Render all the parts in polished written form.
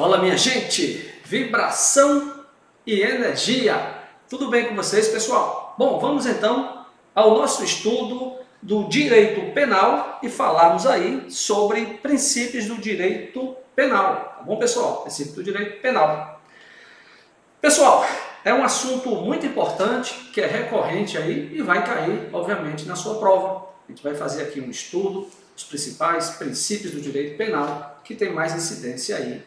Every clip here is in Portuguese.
Fala, minha gente, vibração e energia. Tudo bem com vocês, pessoal? Bom, vamos então ao nosso estudo do direito penal e falarmos aí sobre princípios do direito penal, tá bom, pessoal? Princípio do direito penal. Pessoal, é um assunto muito importante que é recorrente aí e vai cair, obviamente, na sua prova. A gente vai fazer aqui um estudo dos principais princípios do direito penal que tem mais incidência aí,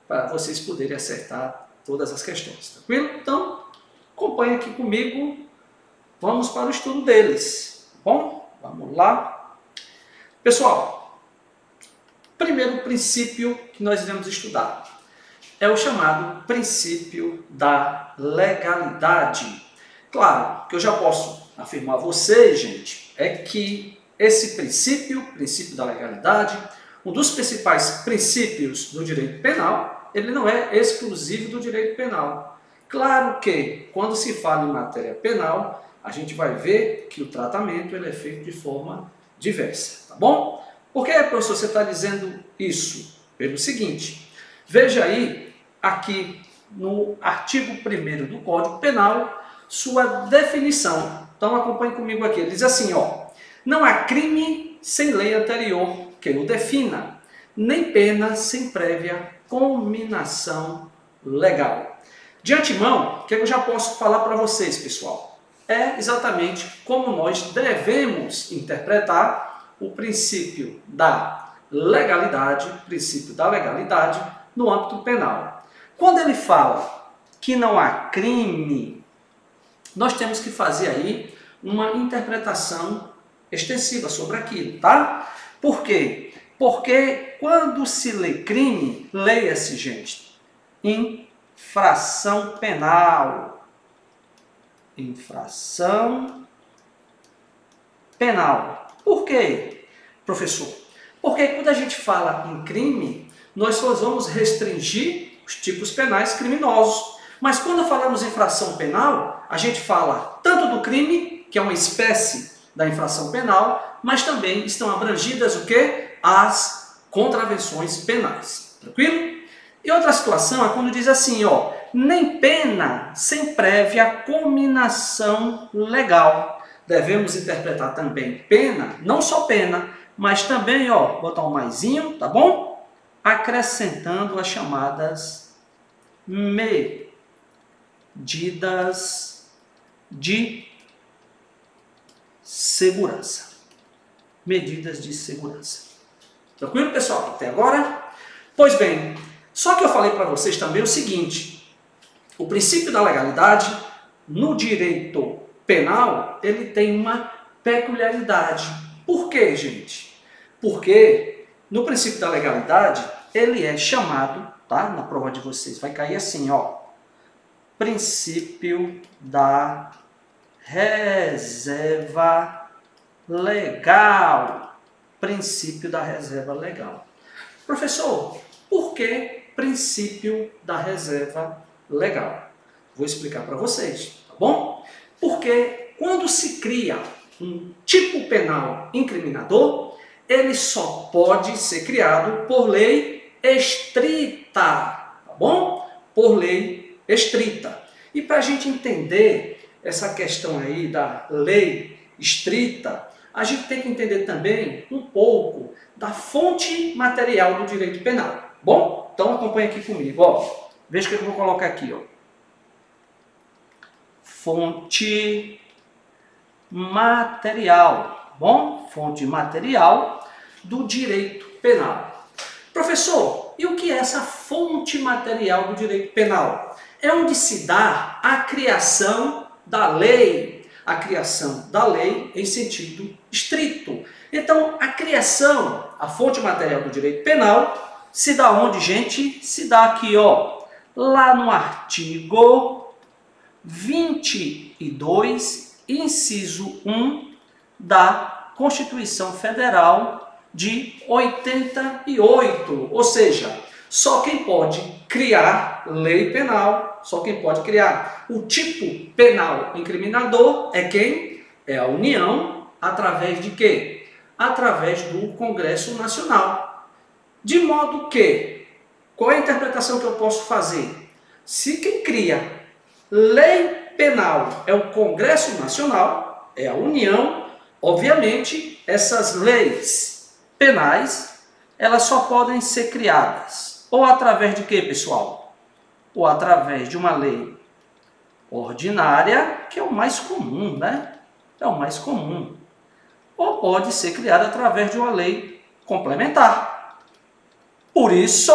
para vocês poderem acertar todas as questões, tranquilo? Então, acompanhe aqui comigo, vamos para o estudo deles, tá bom? Vamos lá. Pessoal, primeiro princípio que nós iremos estudar é o chamado princípio da legalidade. Claro, que eu já posso afirmar a vocês, gente, é que esse princípio da legalidade, um dos principais princípios do direito penal, ele não é exclusivo do direito penal. Claro que, quando se fala em matéria penal, a gente vai ver que o tratamento ele é feito de forma diversa, tá bom? Por que, professor, você está dizendo isso? Pelo seguinte, veja aí, aqui no artigo 1º do Código Penal, sua definição. Então, acompanhe comigo aqui. Ele diz assim, ó, não há crime sem lei anterior que o defina, nem pena sem prévia cominação legal. De antemão, o que eu já posso falar para vocês, pessoal? É exatamente como nós devemos interpretar o princípio da legalidade, no âmbito penal. Quando ele fala que não há crime, nós temos que fazer aí uma interpretação extensiva sobre aquilo, tá? Por quê? Porque quando se lê crime, leia-se, gente, infração penal. Infração penal. Por quê, professor? Porque quando a gente fala em crime, nós só vamos restringir os tipos penais criminosos. Mas quando falamos em infração penal, a gente fala tanto do crime, que é uma espécie da infração penal, mas também estão abrangidas o quê? As contravenções penais. Tranquilo? E outra situação é quando diz assim, ó, nem pena sem prévia cominação legal. Devemos interpretar também pena, não só pena, mas também, ó, botar um maisinho, tá bom? Acrescentando as chamadas medidas de segurança. Medidas de segurança. Tranquilo, pessoal? Até agora? Pois bem, só que eu falei para vocês também o seguinte, o princípio da legalidade no direito penal, ele tem uma peculiaridade. Por quê, gente? Porque no princípio da legalidade, ele é chamado, tá? Na prova de vocês vai cair assim, ó, princípio da reserva legal. Princípio da reserva legal. Professor, por que princípio da reserva legal? Vou explicar para vocês, tá bom? Porque quando se cria um tipo penal incriminador, ele só pode ser criado por lei estrita, tá bom? Por lei estrita. E para a gente entender essa questão aí da lei estrita, a gente tem que entender também um pouco da fonte material do direito penal. Bom, então acompanha aqui comigo, ó. Veja o que eu vou colocar aqui, ó. Fonte material, bom? Fonte material do direito penal. Professor, e o que é essa fonte material do direito penal? É onde se dá a criação da lei. A criação da lei em sentido estrito. Então, a criação, a fonte material do direito penal, se dá onde, gente? Se dá aqui, ó, lá no artigo 22, inciso 1 da Constituição Federal de 88. Ou seja, só quem pode criar lei penal, só quem pode criar o tipo penal incriminador é quem? É a União, através de quê? Através do Congresso Nacional. De modo que Qual é a interpretação que eu posso fazer? Se quem cria lei penal é o Congresso Nacional, é a União, obviamente essas leis penais, elas só podem ser criadas ou através de quê, pessoal? Ou através de uma lei ordinária, que é o mais comum, né? É o mais comum. Ou pode ser criada através de uma lei complementar. Por isso,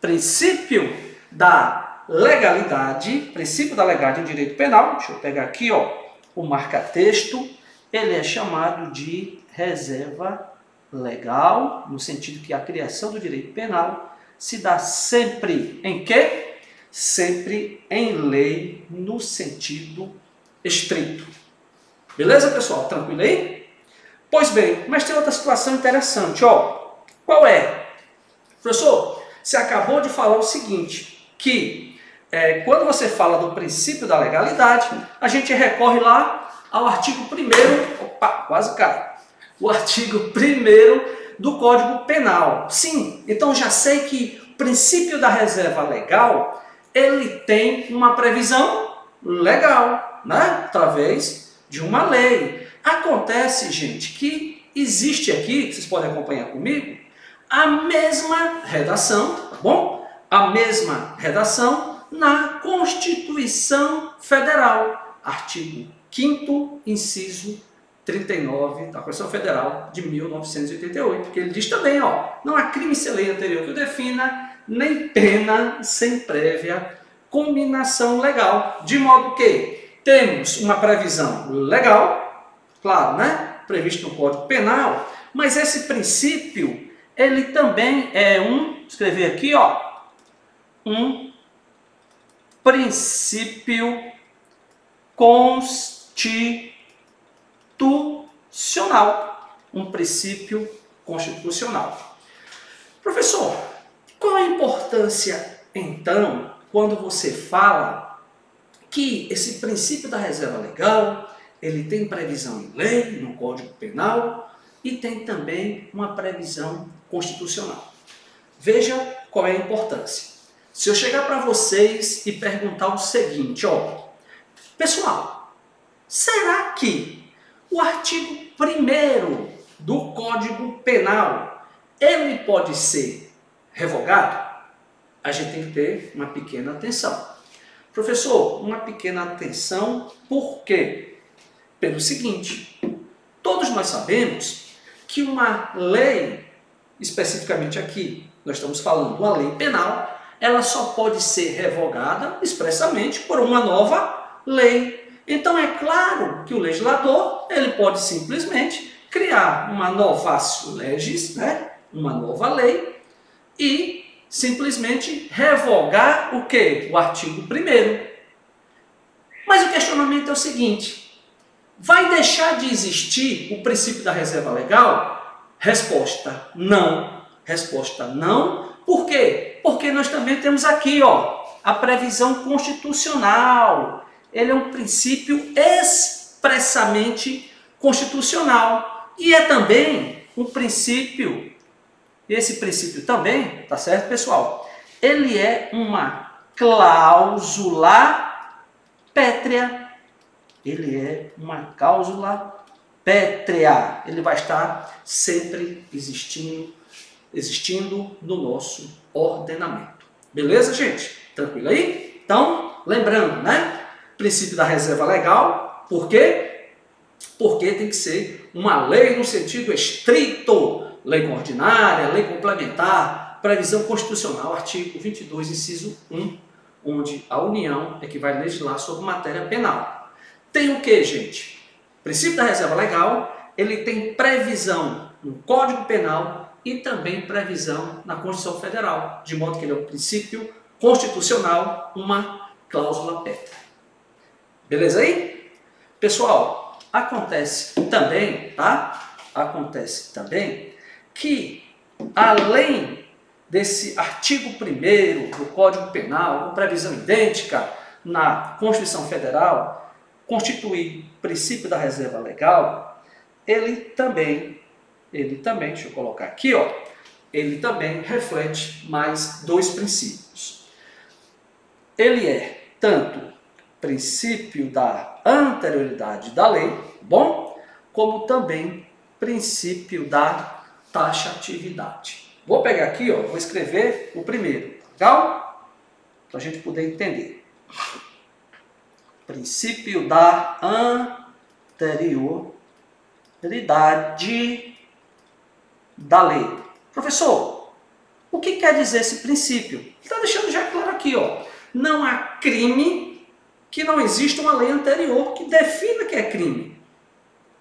princípio da legalidade em direito penal, deixa eu pegar aqui, ó, o marca-texto, ele é chamado de reserva legal, no sentido que a criação do direito penal se dá sempre em quê? Sempre em lei, no sentido estrito. Beleza, pessoal? Tranquilo aí? Pois bem, mas tem outra situação interessante, ó. Qual é? Professor, você acabou de falar o seguinte, que quando você fala do princípio da legalidade, a gente recorre lá ao artigo 1º, opa, quase cai, o artigo 1º do Código Penal. Sim, então já sei que o princípio da reserva legal, ele tem uma previsão legal, né? Através de uma lei. Acontece, gente, que existe aqui, vocês podem acompanhar comigo, a mesma redação, tá bom? A mesma redação na Constituição Federal, artigo 5º, inciso 39 da Constituição Federal de 1988, que ele diz também, ó, não há crime sem lei anterior que o defina, nem pena sem prévia combinação legal, de modo que temos uma previsão legal, claro, né, previsto no Código Penal, mas esse princípio ele também é escrever aqui, ó, um princípio constitucional. Um princípio constitucional. Professor, qual a importância, então, quando você fala que esse princípio da reserva legal, ele tem previsão em lei, no Código Penal, e tem também uma previsão constitucional? Veja qual é a importância. Se eu chegar para vocês e perguntar o seguinte, ó, pessoal, será que o artigo 1º do Código Penal, ele pode ser revogado? A gente tem que ter uma pequena atenção. Professor, uma pequena atenção, por quê? Pelo seguinte, todos nós sabemos que uma lei, especificamente aqui, nós estamos falando de uma lei penal, ela só pode ser revogada expressamente por uma nova lei. Então é claro que o legislador, ele pode simplesmente criar uma novatio legis, né? Uma nova lei, e simplesmente revogar o quê? O artigo 1º. Mas o questionamento é o seguinte, vai deixar de existir o princípio da reserva legal? Resposta, não. Resposta, não. Por quê? Porque nós também temos aqui, ó, a previsão constitucional. Ele é um princípio expressamente constitucional. E é também um princípio, esse princípio também, tá certo, pessoal? Ele é uma cláusula pétrea. Ele é uma cláusula pétrea. Ele vai estar sempre existindo no nosso ordenamento. Beleza, gente? Tranquilo aí? Então, lembrando, né? Princípio da reserva legal. Por quê? Porque tem que ser uma lei no sentido estrito. Lei ordinária, lei complementar, previsão constitucional, artigo 22, inciso 1, onde a União é que vai legislar sobre matéria penal. Tem o que, gente? O princípio da reserva legal, ele tem previsão no Código Penal e também previsão na Constituição Federal, de modo que ele é um princípio constitucional, uma cláusula pétrea. Beleza aí? Pessoal, acontece também, tá? Acontece também que, além desse artigo 1º do Código Penal, com previsão idêntica na Constituição Federal, constituir princípio da reserva legal, ele também, deixa eu colocar aqui, ó, ele também reflete mais dois princípios. Ele é tanto princípio da anterioridade da lei, bom, como também princípio da taxatividade. Vou pegar aqui, ó, vou escrever o primeiro, legal? Para a gente poder entender. Princípio da anterioridade da lei. Professor, o que quer dizer esse princípio? Está deixando já claro aqui, ó. Não há crime que não exista uma lei anterior que defina que é crime.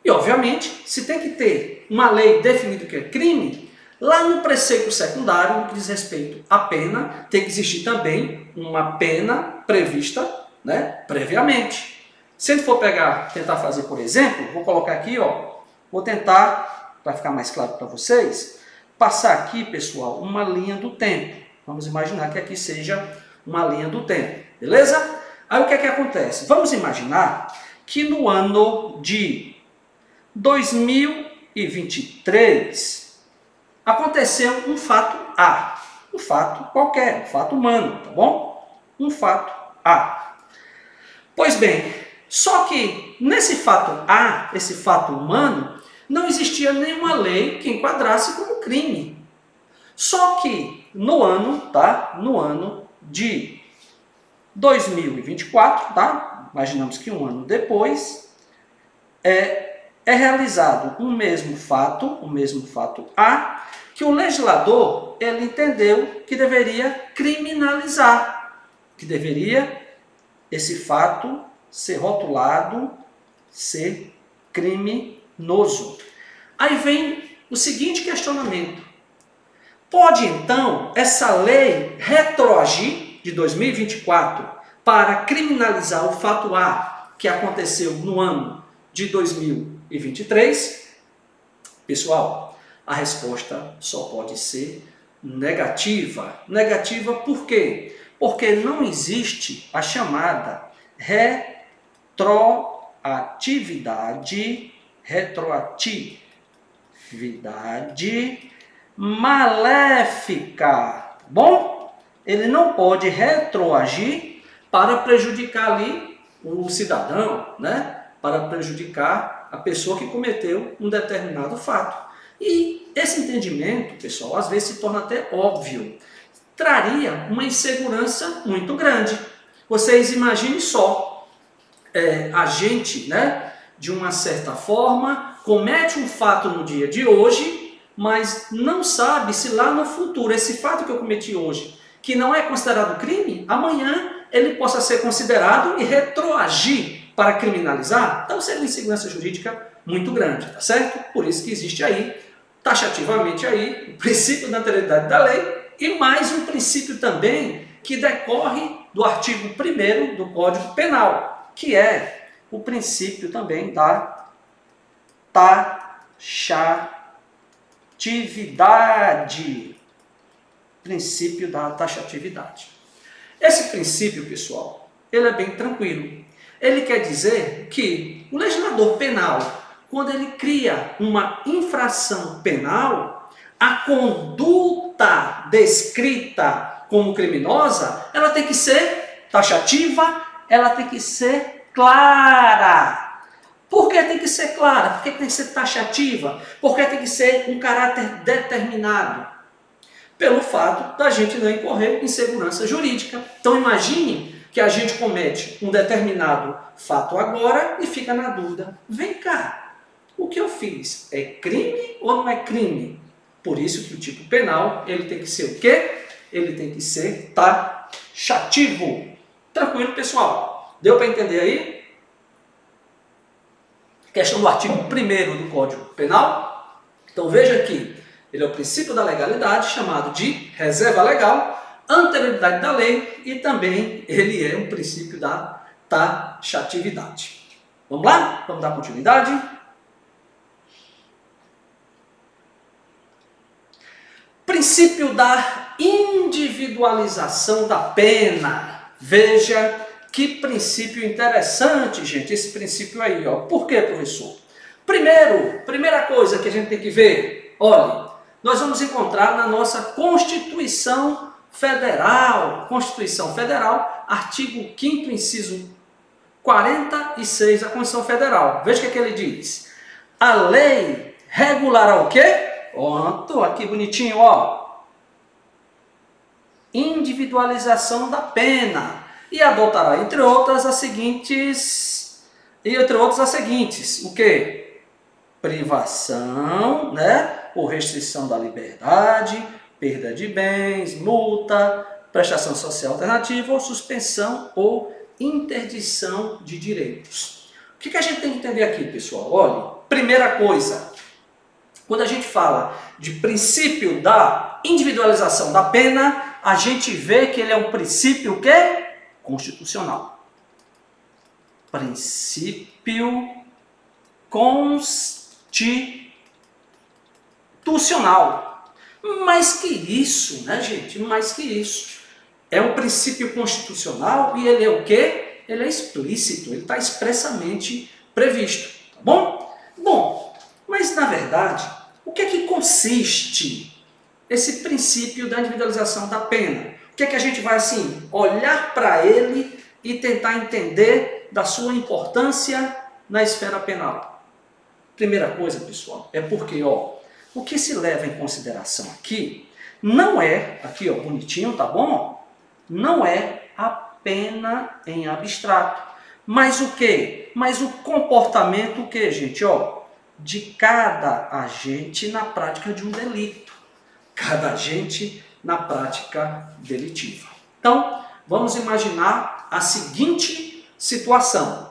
E, obviamente, se tem que ter uma lei definindo que é crime, lá no preceito secundário, no que diz respeito à pena, tem que existir também uma pena prevista, né, previamente. Se a gente for tentar fazer, por exemplo, vou colocar aqui, ó, vou tentar, para ficar mais claro para vocês, passar aqui, pessoal, uma linha do tempo. Vamos imaginar que aqui seja uma linha do tempo, beleza? Aí o que é que acontece? Vamos imaginar que no ano de 2023 aconteceu um fato A, um fato qualquer, um fato humano, tá bom? Um fato A. Pois bem, só que nesse fato A, esse fato humano, não existia nenhuma lei que enquadrasse como crime. Só que no ano, tá? No ano de 2024, tá? Imaginamos que um ano depois, é realizado o mesmo fato A, que o legislador ele entendeu que deveria criminalizar, que deveria esse fato ser rotulado, ser criminoso. Aí vem o seguinte questionamento: pode então essa lei retroagir de 2024 para criminalizar o fato A que aconteceu no ano de 2023? Pessoal, a resposta só pode ser negativa. Negativa por quê? Porque não existe a chamada retroatividade maléfica, bom? Ele não pode retroagir para prejudicar ali o cidadão, né? Para prejudicar a pessoa que cometeu um determinado fato. E esse entendimento, pessoal, às vezes se torna até óbvio. Traria uma insegurança muito grande. Vocês imaginem só, a gente, né, de uma certa forma, comete um fato no dia de hoje, mas não sabe se lá no futuro, esse fato que eu cometi hoje, que não é considerado crime, amanhã ele possa ser considerado e retroagir para criminalizar. Então seria uma insegurança jurídica muito grande, tá certo? Por isso que existe aí, taxativamente aí, o princípio da anterioridade da lei e mais um princípio também que decorre do artigo 1º do Código Penal, que é o princípio também da taxatividade. Princípio da taxatividade. Esse princípio, pessoal, ele é bem tranquilo. Ele quer dizer que o legislador penal, quando ele cria uma infração penal, a conduta descrita como criminosa, ela tem que ser taxativa, ela tem que ser clara. Por que tem que ser clara? Por que tem que ser taxativa? Porque tem que ser um caráter determinado. Pelo fato da gente não incorrer em segurança jurídica. Então imagine que a gente comete um determinado fato agora e fica na dúvida. Vem cá, o que eu fiz é crime ou não é crime? Por isso que o tipo penal, ele tem que ser o quê? Ele tem que ser taxativo. Tranquilo, pessoal? Deu para entender aí? Questão do artigo 1º do Código Penal. Então veja aqui. Ele é o princípio da legalidade, chamado de reserva legal, anterioridade da lei e também ele é um princípio da taxatividade. Vamos lá? Vamos dar continuidade? Princípio da individualização da pena. Veja que princípio interessante, gente, esse princípio aí, ó. Por quê, professor? Primeira coisa que a gente tem que ver, olha, nós vamos encontrar na nossa Constituição Federal. Constituição Federal, artigo 5º, inciso 46 da Constituição Federal. Veja o que ele diz. A lei regulará o quê? Pronto, aqui bonitinho, ó. Individualização da pena. E adotará, entre outras, as seguintes... o quê? Privação, né? Ou restrição da liberdade, perda de bens, multa, prestação social alternativa ou suspensão ou interdição de direitos. O que a gente tem que entender aqui, pessoal? Olha, primeira coisa, quando a gente fala de princípio da individualização da pena, a gente vê que ele é um princípio o quê? Constitucional. Princípio constitucional. Mais que isso, né, gente? Mais que isso. É um princípio constitucional e ele é o quê? Ele é explícito, ele está expressamente previsto, tá bom? Bom, mas na verdade, o que é que consiste esse princípio da individualização da pena? O que é que a gente vai, assim, olhar para ele e tentar entender da sua importância na esfera penal? Primeira coisa, pessoal, é porque, ó, o que se leva em consideração aqui não é, aqui ó, bonitinho, tá bom? Não é a pena em abstrato, mas o quê? Mas o comportamento, o quê, gente? Ó, de cada agente na prática de um delito. Cada agente na prática delitiva. Então, vamos imaginar a seguinte situação.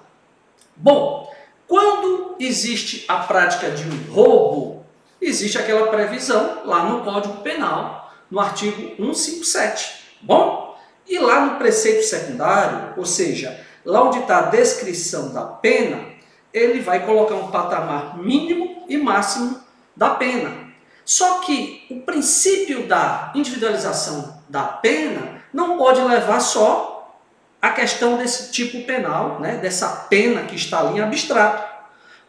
Bom, quando existe a prática de um roubo, existe aquela previsão lá no Código Penal, no artigo 157, bom? E lá no preceito secundário, ou seja, lá onde está a descrição da pena, ele vai colocar um patamar mínimo e máximo da pena. Só que o princípio da individualização da pena não pode levar só a questão desse tipo penal, né, dessa pena que está ali em abstrato.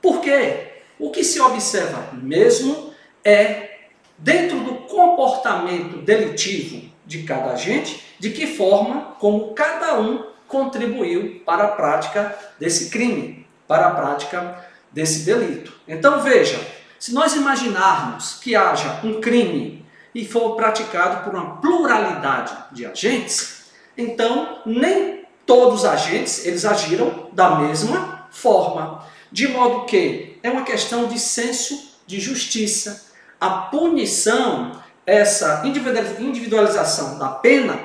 Por quê? O que se observa mesmo é, dentro do comportamento delitivo de cada agente, de que forma, como cada um contribuiu para a prática desse crime, para a prática desse delito. Então veja, se nós imaginarmos que haja um crime e for praticado por uma pluralidade de agentes, então nem todos os agentes eles agiram da mesma forma, de modo que é uma questão de senso de justiça. A punição, essa individualização da pena,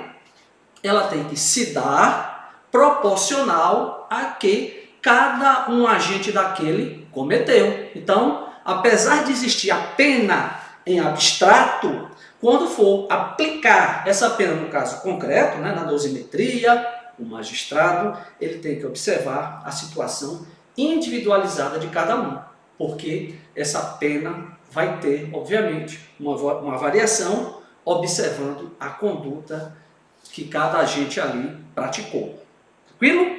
ela tem que se dar proporcional a que cada um agente daquele cometeu. Então, apesar de existir a pena em abstrato, quando for aplicar essa pena no caso concreto, né, na dosimetria, o magistrado ele tem que observar a situação individualizada de cada um, porque essa pena vai ter, obviamente, uma variação observando a conduta que cada agente ali praticou. Tranquilo?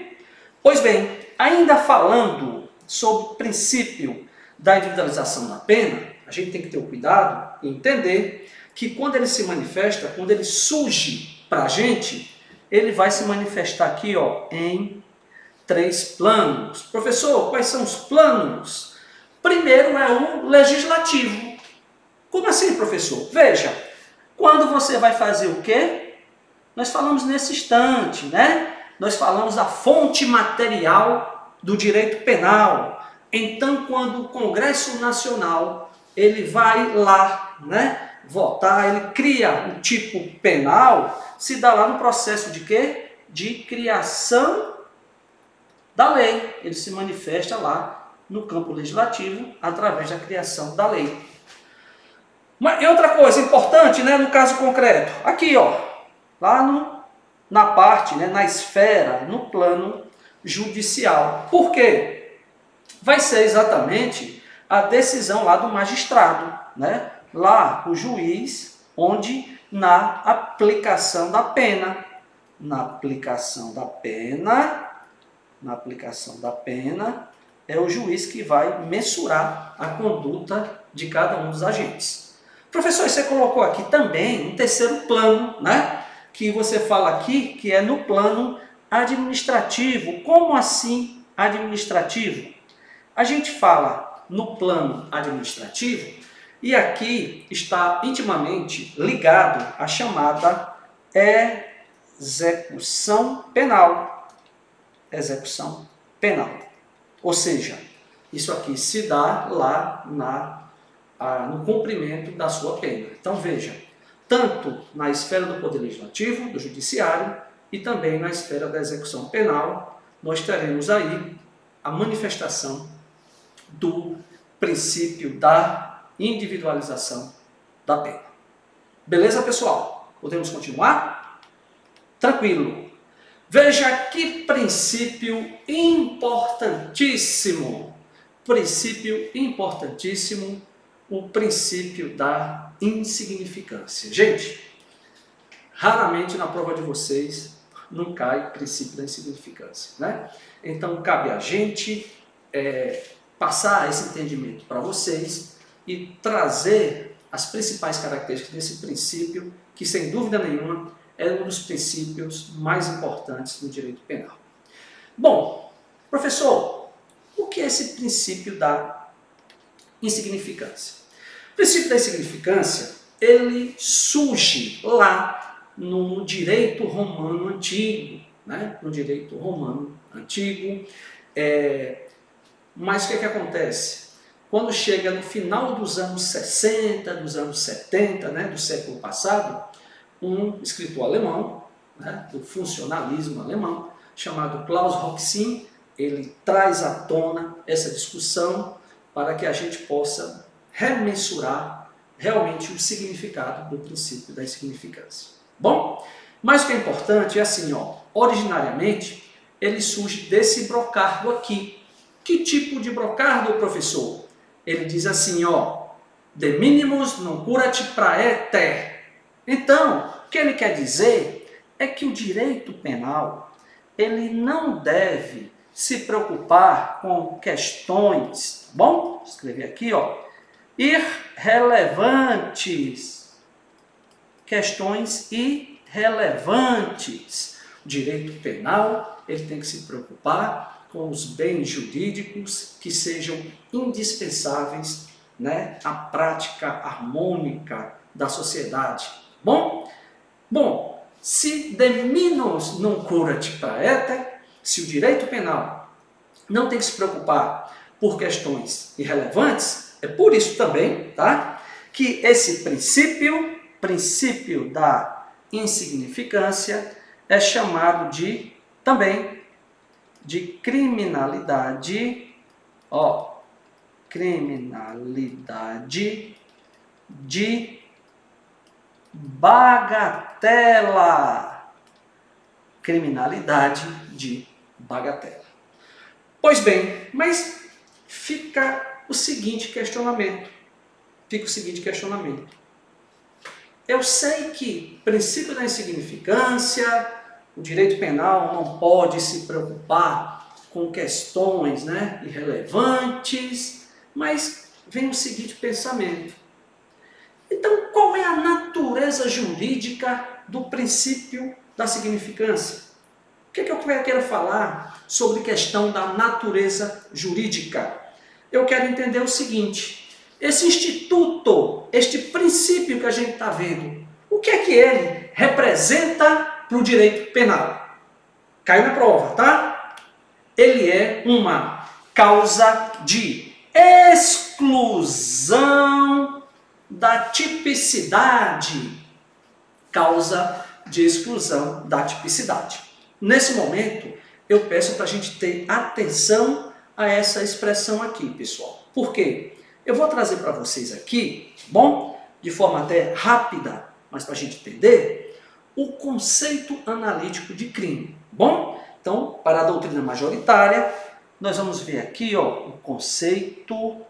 Pois bem, ainda falando sobre o princípio da individualização da pena, a gente tem que ter o cuidado e entender que quando ele se manifesta, quando ele surge para a gente, ele vai se manifestar aqui ó, em 3 planos. Professor, quais são os planos? Primeiro é o legislativo. Como assim, professor? Veja, quando você vai fazer o quê? Nós falamos nesse instante, né? Nós falamos da fonte material do direito penal. Então, quando o Congresso Nacional ele vai lá, né, votar, ele cria o tipo penal, se dá lá no processo de quê? De criação da lei. Ele se manifesta lá no campo legislativo através da criação da lei. E outra coisa importante, né, no caso concreto, aqui ó, lá na parte, né, na esfera, no plano judicial. Por quê? Vai ser exatamente a decisão lá do magistrado, né? Lá o juiz, onde na aplicação da pena, é o juiz que vai mensurar a conduta de cada um dos agentes. Professor, você colocou aqui também um terceiro plano, né? Que você fala aqui que é no plano administrativo. Como assim administrativo? A gente fala no plano administrativo e aqui está intimamente ligado à chamada execução penal. Execução penal. Ou seja, isso aqui se dá lá no cumprimento da sua pena. Então veja, tanto na esfera do Poder Legislativo, do Judiciário, e também na esfera da execução penal, nós teremos aí a manifestação do princípio da individualização da pena. Beleza, pessoal? Podemos continuar? Tranquilo. Veja que princípio importantíssimo. Princípio importantíssimo, o princípio da insignificância. Gente, raramente na prova de vocês não cai o princípio da insignificância, né? Então cabe a gente passar esse entendimento para vocês e trazer as principais características desse princípio, que sem dúvida nenhuma é um dos princípios mais importantes no direito penal. Bom, professor, o que é esse princípio da insignificância? O princípio da insignificância, ele surge lá no direito romano antigo, né? No direito romano antigo. Mas o que é que acontece? Quando chega no final dos anos 60, dos anos 70, né, do século passado, um escritor alemão, né, do funcionalismo alemão, chamado Klaus Roxin, ele traz à tona essa discussão para que a gente possa remensurar realmente o significado do princípio da insignificância. Bom, mas o que é importante é assim, ó, originariamente ele surge desse brocardo aqui. Que tipo de brocardo, professor? Ele diz assim, ó, de minimus non curat praeter. Então, o que ele quer dizer é que o direito penal, ele não deve se preocupar com questões, tá bom? Vou escrever aqui, ó, irrelevantes. Questões irrelevantes. O direito penal, ele tem que se preocupar com os bens jurídicos que sejam indispensáveis, né, à prática harmônica da sociedade. Bom, se de minus non curat praeter, se o direito penal não tem que se preocupar por questões irrelevantes, é por isso também, tá, que esse princípio da insignificância é chamado também de criminalidade, ó, criminalidade de bagatela. Criminalidade de bagatela. Pois bem, mas fica o seguinte questionamento. Eu sei que princípio da insignificância, o direito penal não pode se preocupar com questões, né, irrelevantes, mas vem o seguinte pensamento. Então, qual é a natureza jurídica do princípio da significância? O que é que eu quero falar sobre questão da natureza jurídica? Eu quero entender o seguinte, esse instituto, este princípio que a gente está vendo, o que é que ele representa para o direito penal? Caiu na prova, tá? Ele é uma causa de exclusão da tipicidade. Causa de exclusão da tipicidade. Nesse momento, eu peço para a gente ter atenção a essa expressão aqui, pessoal. Por quê? Eu vou trazer para vocês aqui, bom, de forma até rápida, mas para a gente entender, o conceito analítico de crime. Bom, então, para a doutrina majoritária, nós vamos ver aqui, ó, o conceito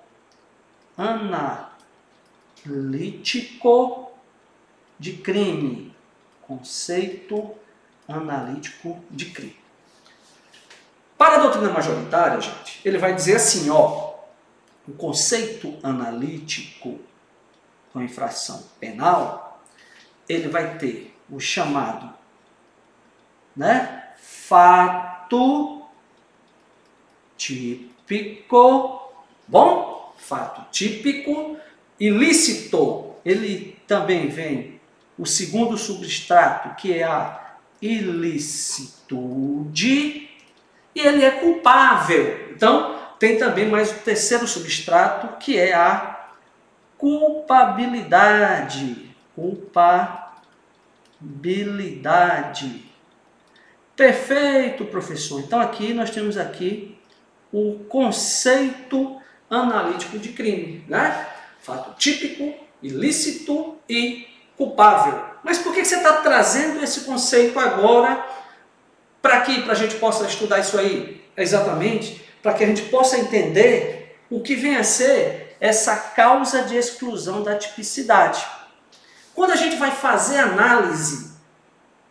analítico de crime. Conceito analítico de crime. Para a doutrina majoritária, gente, ele vai dizer assim, ó, o conceito analítico com infração penal, ele vai ter o chamado, né, fato típico, bom? Fato típico. Ilícito, ele também vem o segundo substrato, que é a ilicitude, e ele é culpável. Então, tem também mais o terceiro substrato, que é a culpabilidade. Culpabilidade. Perfeito, professor. Então, aqui nós temos aqui o conceito analítico de crime, né? Fato típico, ilícito e culpável. Mas por que você está trazendo esse conceito agora para aqui, para a gente possa estudar isso aí? É exatamente para que a gente possa entender o que vem a ser essa causa de exclusão da tipicidade. Quando a gente vai fazer análise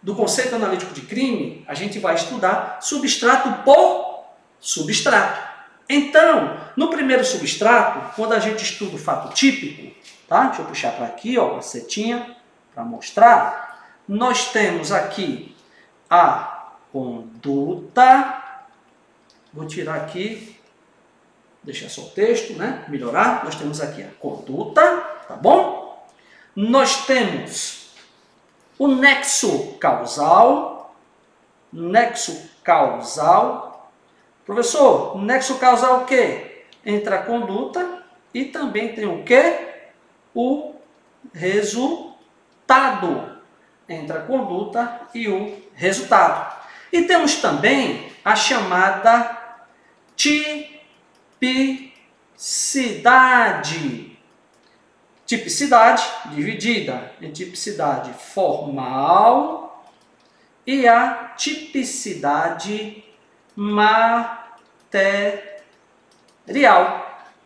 do conceito analítico de crime, a gente vai estudar substrato por substrato. Então, no primeiro substrato, quando a gente estuda o fato típico, tá? Deixa eu puxar para aqui, ó, a setinha, para mostrar. Nós temos aqui a conduta. Vou tirar aqui, deixar só o texto, né? Melhorar. Nós temos aqui a conduta, tá bom? Nós temos o nexo causal. Nexo causal. Professor, nexo causal o quê? Entre a conduta e também tem o quê? O resultado. Entre a conduta e o resultado. E temos também a chamada tipicidade. Tipicidade dividida em tipicidade formal e a tipicidade material.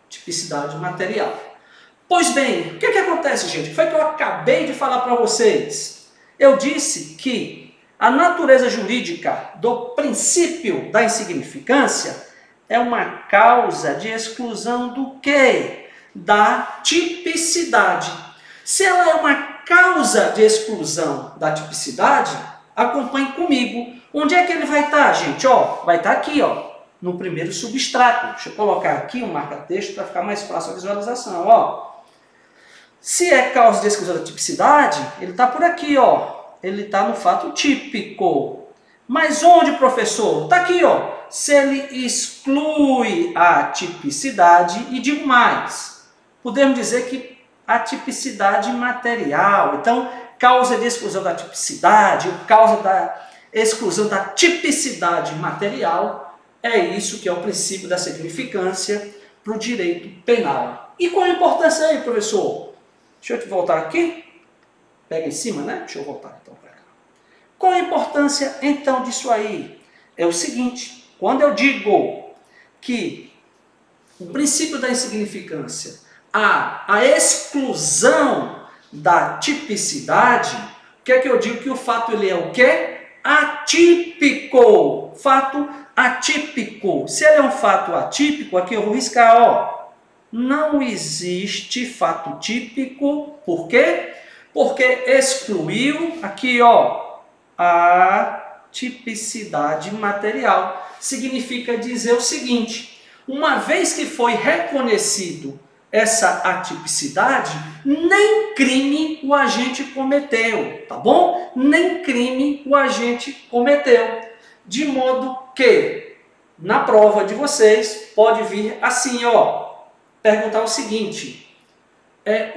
Tipicidade material. Pois bem, o que acontece, gente? Foi que eu acabei de falar para vocês. Eu disse que a natureza jurídica do princípio da insignificância é uma causa de exclusão do quê? Da tipicidade. Se ela é uma causa de exclusão da tipicidade, acompanhe comigo. Onde é que ele vai estar, gente? Ó, vai estar aqui, ó, no primeiro substrato. Deixa eu colocar aqui um marca-texto para ficar mais fácil a visualização. Ó. Se é causa de exclusão da tipicidade, ele está por aqui, ó. Ele está no fato típico. Mas onde, professor? Está aqui, ó. Se ele exclui a tipicidade, e digo mais, podemos dizer que a tipicidade material. Então, causa de exclusão da tipicidade, ou causa da exclusão da tipicidade material, é isso que é o princípio da significância para o direito penal. E qual a importância aí, professor? Deixa eu te voltar aqui. Pega em cima, né? Deixa eu voltar então para cá. Qual a importância então disso aí? É o seguinte, quando eu digo que o princípio da insignificância, a exclusão da tipicidade, o que é que eu digo? Que o fato ele é o quê? Atípico. Fato atípico. Se ele é um fato atípico, aqui eu vou riscar, ó. Não existe fato típico. Por quê? Porque excluiu aqui, ó, a tipicidade material. Significa dizer o seguinte: uma vez que foi reconhecido essa atipicidade, nem crime o agente cometeu, tá bom? Nem crime o agente cometeu. De modo que, na prova de vocês, pode vir assim, ó, perguntar o seguinte: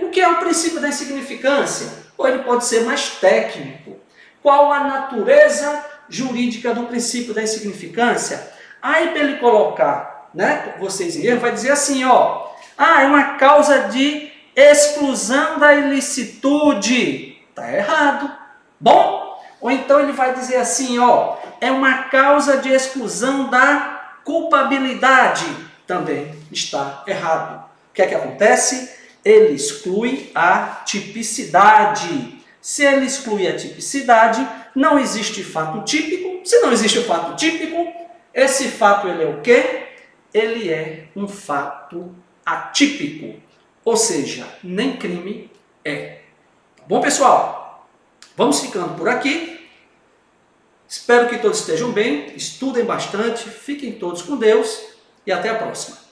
o que é o princípio da insignificância? Ou ele pode ser mais técnico. Qual a natureza jurídica do princípio da insignificância? Aí, para ele colocar, né, vocês em erro, vai dizer assim, ó, é uma causa de exclusão da ilicitude. Está errado. Bom? Ou então ele vai dizer assim, ó, é uma causa de exclusão da culpabilidade. Também está errado. O que é que acontece? Ele exclui a tipicidade. Se ele exclui a tipicidade, não existe fato típico. Se não existe o fato típico, esse fato ele é o quê? Ele é um fato atípico. Ou seja, nem crime Bom, pessoal, vamos ficando por aqui. Espero que todos estejam bem, estudem bastante, fiquem todos com Deus e até a próxima.